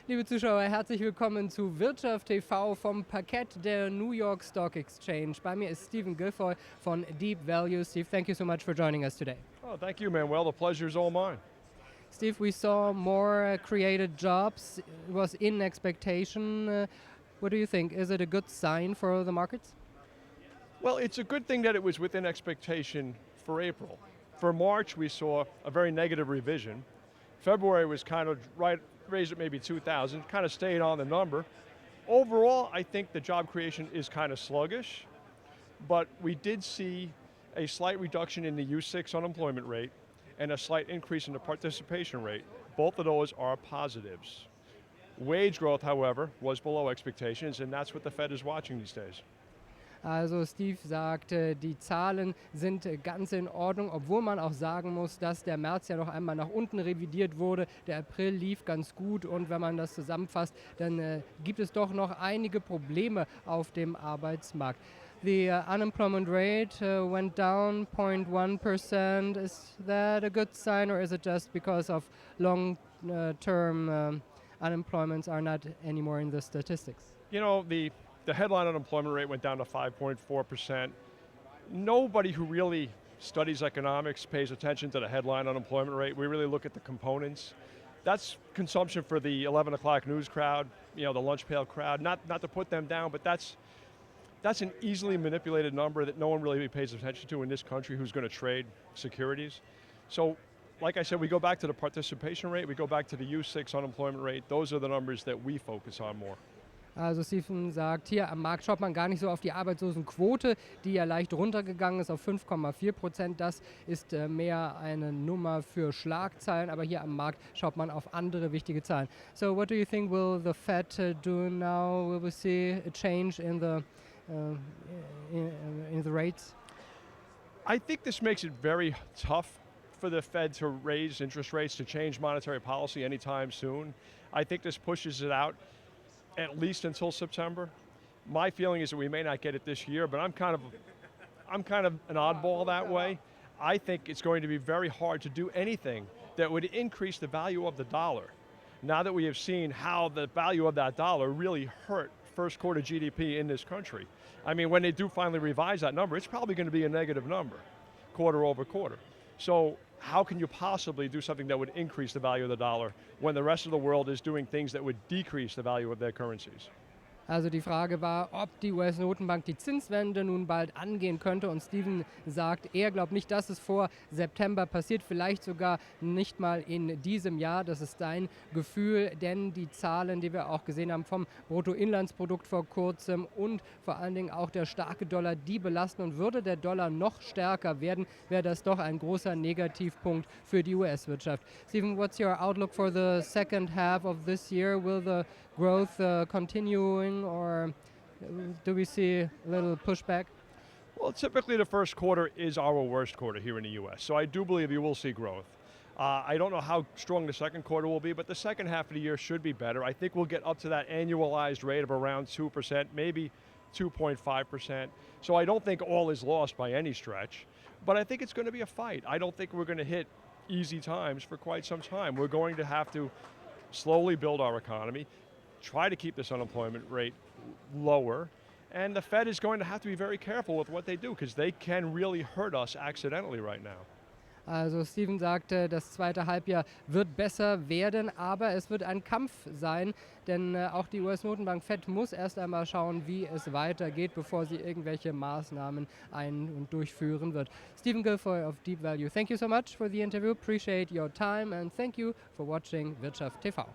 Liebe Zuschauer, herzlich willkommen zu Wirtschaft TV vom Parkett der New York Stock Exchange. Bei mir ist Stephen Guilfoyle von Deep Value. Steve, thank you so much for joining us today. Oh, thank you, Manuel. The pleasure's all mine. Steve, we saw more created jobs. It was in expectation. What do you think? Is it a good sign for the markets? Well, it's a good thing that it was within expectation for April. For March, we saw a very negative revision. February was kind of raised at maybe 2,000, kind of stayed on the number. Overall, I think the job creation is kind of sluggish, but we did see a slight reduction in the U6 unemployment rate and a slight increase in the participation rate. Both of those are positives. Wage growth, however, was below expectations, and that's what the Fed is watching these days. Also Steve sagt, die Zahlen sind ganz in Ordnung, obwohl man auch sagen muss, dass der März ja noch einmal nach unten revidiert wurde. Der April lief ganz gut und wenn man das zusammenfasst, dann gibt es doch noch einige Probleme auf dem Arbeitsmarkt. The unemployment rate went down 0.1%. Is that a good sign or is it just because of long-term unemployments are not anymore in the statistics? You know, the headline unemployment rate went down to 5.4%. Nobody who really studies economics pays attention to the headline unemployment rate. We really look at the components. That's consumption for the 11 o'clock news crowd, you know, the lunch pail crowd. Not to put them down, but that's an easily manipulated number that no one really pays attention to in this country who's going to trade securities. So, like I said, we go back to the participation rate, we go back to the U6 unemployment rate. Those are the numbers that we focus on more. Also Stephen sagt, hier am Markt schaut man gar nicht so auf die Arbeitslosenquote, die ja leicht runtergegangen ist auf 5,4%. Das ist mehr eine Nummer für Schlagzeilen, aber hier am Markt schaut man auf andere wichtige Zahlen. So what do you think will the Fed do now? Will we see a change in the rates? I think this makes it very tough for the Fed to raise interest rates, to change monetary policy anytime soon. I think this pushes it out at least until September. My feeling is that we may not get it this year, but I'm kind of an oddball that way. I think it's going to be very hard to do anything that would increase the value of the dollar. Now that we have seen how the value of that dollar really hurt first quarter GDP in this country. I mean, when they do finally revise that number, it's probably going to be a negative number, quarter over quarter. So how can you possibly do something that would increase the value of the dollar when the rest of the world is doing things that would decrease the value of their currencies? Also die Frage war, ob die US-Notenbank die Zinswende nun bald angehen könnte und Stephen sagt, er glaubt nicht, dass es vor September passiert, vielleicht sogar nicht mal in diesem Jahr, das ist sein Gefühl, denn die Zahlen, die wir auch gesehen haben vom Bruttoinlandsprodukt vor kurzem und vor allen Dingen auch der starke Dollar, die belasten und würde der Dollar noch stärker werden, wäre das doch ein großer Negativpunkt für die US-Wirtschaft. Stephen, what's your outlook for the second half of this year? Will the growth continuing or do we see a little pushback? Well, typically the first quarter is our worst quarter here in the US, so I do believe you will see growth. I don't know how strong the second quarter will be, but the second half of the year should be better. I think we'll get up to that annualized rate of around 2%, maybe 2.5%. So I don't think all is lost by any stretch, but I think it's going to be a fight. I don't think we're going to hit easy times for quite some time. We're going to have to slowly build our economy, try to keep this unemployment rate lower, and the Fed is going to have to be very careful with what they do because they can really hurt us accidentally right now. Also Stephen sagte, das zweite Halbjahr wird besser werden, aber es wird ein Kampf sein, denn auch die US-Notenbank Fed muss erst einmal schauen, wie es weitergeht, bevor sie irgendwelche Maßnahmen ein- und durchführen wird. Stephen Guilfoyle of Deep Value, thank you so much for the interview, appreciate your time and thank you for watching Wirtschaft TV.